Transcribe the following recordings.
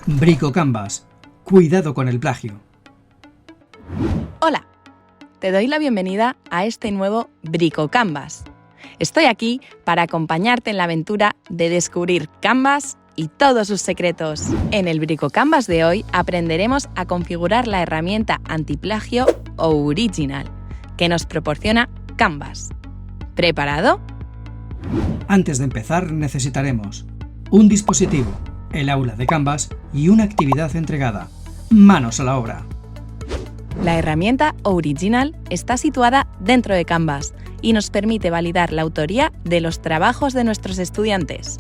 Bricocanvas. Cuidado con el plagio. Hola, te doy la bienvenida a este nuevo Bricocanvas. Estoy aquí para acompañarte en la aventura de descubrir Canvas y todos sus secretos. En el Bricocanvas de hoy aprenderemos a configurar la herramienta antiplagio Original que nos proporciona Canvas. ¿Preparado? Antes de empezar necesitaremos un dispositivo, el aula de Canvas y una actividad entregada. ¡Manos a la obra! La herramienta Original está situada dentro de Canvas y nos permite validar la autoría de los trabajos de nuestros estudiantes.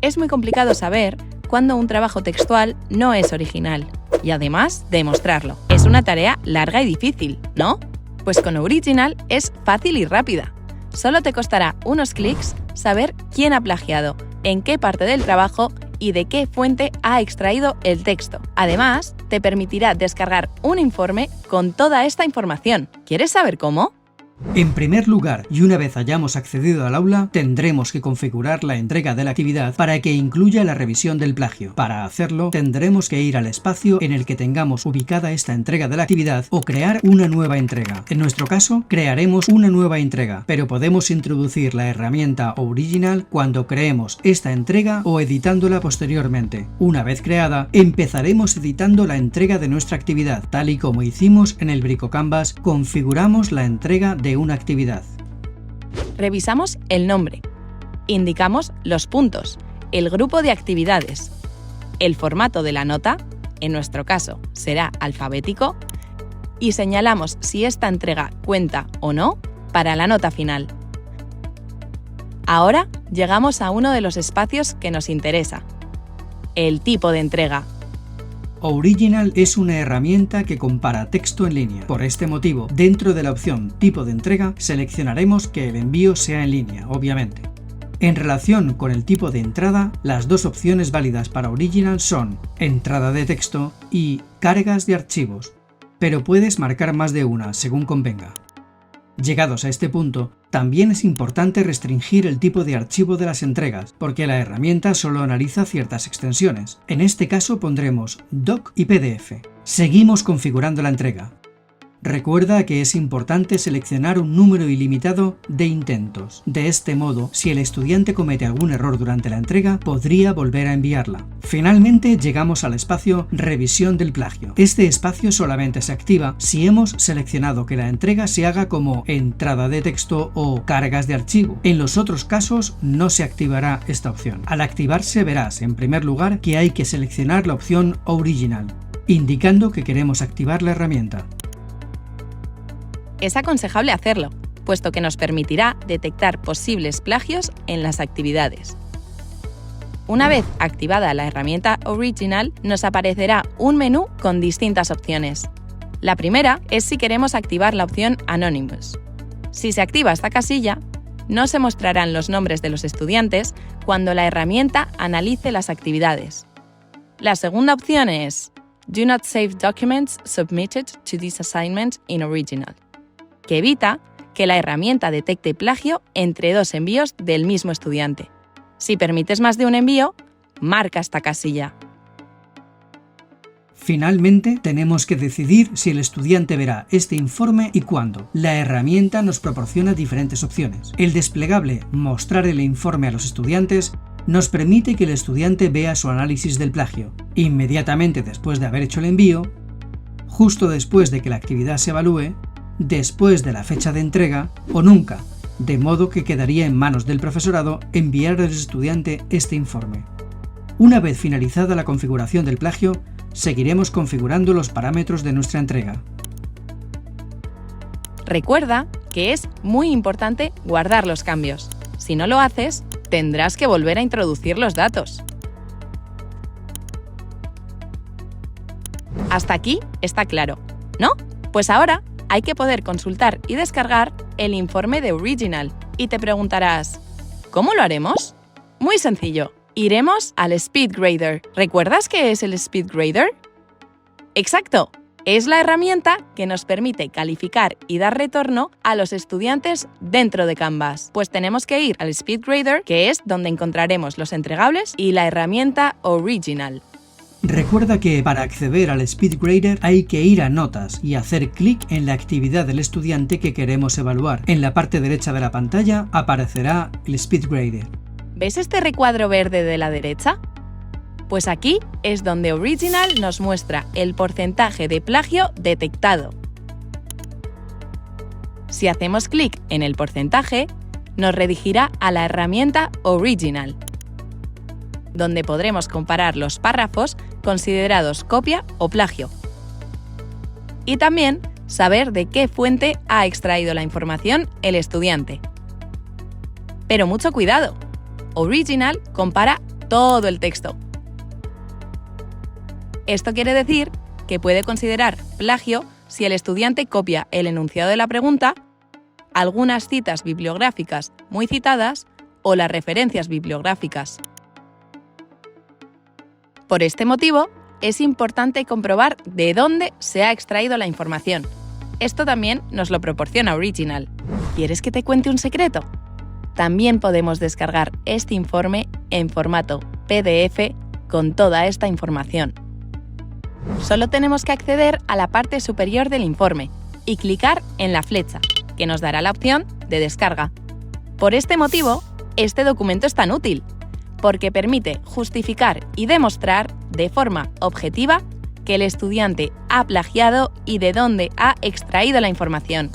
Es muy complicado saber cuándo un trabajo textual no es original y además demostrarlo. Es una tarea larga y difícil, ¿no? Pues con Original es fácil y rápida. Solo te costará unos clics saber quién ha plagiado, en qué parte del trabajo y de qué fuente ha extraído el texto. Además, te permitirá descargar un informe con toda esta información. ¿Quieres saber cómo? En primer lugar, y una vez hayamos accedido al aula, tendremos que configurar la entrega de la actividad para que incluya la revisión del plagio. Para hacerlo, tendremos que ir al espacio en el que tengamos ubicada esta entrega de la actividad o crear una nueva entrega. En nuestro caso, crearemos una nueva entrega, pero podemos introducir la herramienta Original cuando creemos esta entrega o editándola posteriormente. Una vez creada, empezaremos editando la entrega de nuestra actividad. Tal y como hicimos en el Bricocanvas, configuramos la entrega de una actividad. Revisamos el nombre, indicamos los puntos, el grupo de actividades, el formato de la nota, en nuestro caso será alfabético, y señalamos si esta entrega cuenta o no para la nota final. Ahora llegamos a uno de los espacios que nos interesa, el tipo de entrega. Original es una herramienta que compara texto en línea. Por este motivo, dentro de la opción Tipo de entrega, seleccionaremos que el envío sea en línea, obviamente. En relación con el tipo de entrada, las dos opciones válidas para Original son entrada de texto y cargas de archivos, pero puedes marcar más de una según convenga. Llegados a este punto, también es importante restringir el tipo de archivo de las entregas, porque la herramienta solo analiza ciertas extensiones. En este caso pondremos doc y pdf. Seguimos configurando la entrega. Recuerda que es importante seleccionar un número ilimitado de intentos. De este modo, si el estudiante comete algún error durante la entrega, podría volver a enviarla. Finalmente, llegamos al espacio Revisión del plagio. Este espacio solamente se activa si hemos seleccionado que la entrega se haga como entrada de texto o cargas de archivo. En los otros casos, no se activará esta opción. Al activarse, verás, en primer lugar, que hay que seleccionar la opción Original, indicando que queremos activar la herramienta. Es aconsejable hacerlo, puesto que nos permitirá detectar posibles plagios en las actividades. Una vez activada la herramienta Original, nos aparecerá un menú con distintas opciones. La primera es si queremos activar la opción Anonymous. Si se activa esta casilla, no se mostrarán los nombres de los estudiantes cuando la herramienta analice las actividades. La segunda opción es Do not save documents submitted to this assignment in Original, que evita que la herramienta detecte plagio entre dos envíos del mismo estudiante. Si permites más de un envío, marca esta casilla. Finalmente, tenemos que decidir si el estudiante verá este informe y cuándo. La herramienta nos proporciona diferentes opciones. El desplegable Mostrar el informe a los estudiantes nos permite que el estudiante vea su análisis del plagio inmediatamente después de haber hecho el envío, justo después de que la actividad se evalúe, después de la fecha de entrega o nunca, de modo que quedaría en manos del profesorado enviar al estudiante este informe. Una vez finalizada la configuración del plagio, seguiremos configurando los parámetros de nuestra entrega. Recuerda que es muy importante guardar los cambios. Si no lo haces, tendrás que volver a introducir los datos. Hasta aquí está claro, ¿no? Pues ahora hay que poder consultar y descargar el informe de Original. Y te preguntarás, ¿cómo lo haremos? Muy sencillo. Iremos al SpeedGrader. ¿Recuerdas qué es el SpeedGrader? ¡Exacto! Es la herramienta que nos permite calificar y dar retorno a los estudiantes dentro de Canvas. Pues tenemos que ir al SpeedGrader, que es donde encontraremos los entregables y la herramienta Original. Recuerda que para acceder al SpeedGrader hay que ir a Notas y hacer clic en la actividad del estudiante que queremos evaluar. En la parte derecha de la pantalla aparecerá el SpeedGrader. ¿Ves este recuadro verde de la derecha? Pues aquí es donde Original nos muestra el porcentaje de plagio detectado. Si hacemos clic en el porcentaje, nos redirigirá a la herramienta Original, donde podremos comparar los párrafos considerados copia o plagio. Y también saber de qué fuente ha extraído la información el estudiante. Pero mucho cuidado, Original compara todo el texto. Esto quiere decir que puede considerar plagio si el estudiante copia el enunciado de la pregunta, algunas citas bibliográficas muy citadas o las referencias bibliográficas. Por este motivo, es importante comprobar de dónde se ha extraído la información. Esto también nos lo proporciona Original. ¿Quieres que te cuente un secreto? También podemos descargar este informe en formato PDF con toda esta información. Solo tenemos que acceder a la parte superior del informe y clicar en la flecha, que nos dará la opción de descarga. Por este motivo, este documento es tan útil, porque permite justificar y demostrar de forma objetiva que el estudiante ha plagiado y de dónde ha extraído la información.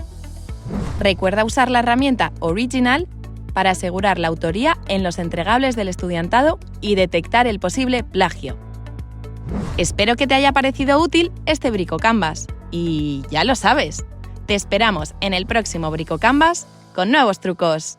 Recuerda usar la herramienta Original para asegurar la autoría en los entregables del estudiantado y detectar el posible plagio. Espero que te haya parecido útil este Bricocanvas y ya lo sabes, te esperamos en el próximo Bricocanvas con nuevos trucos.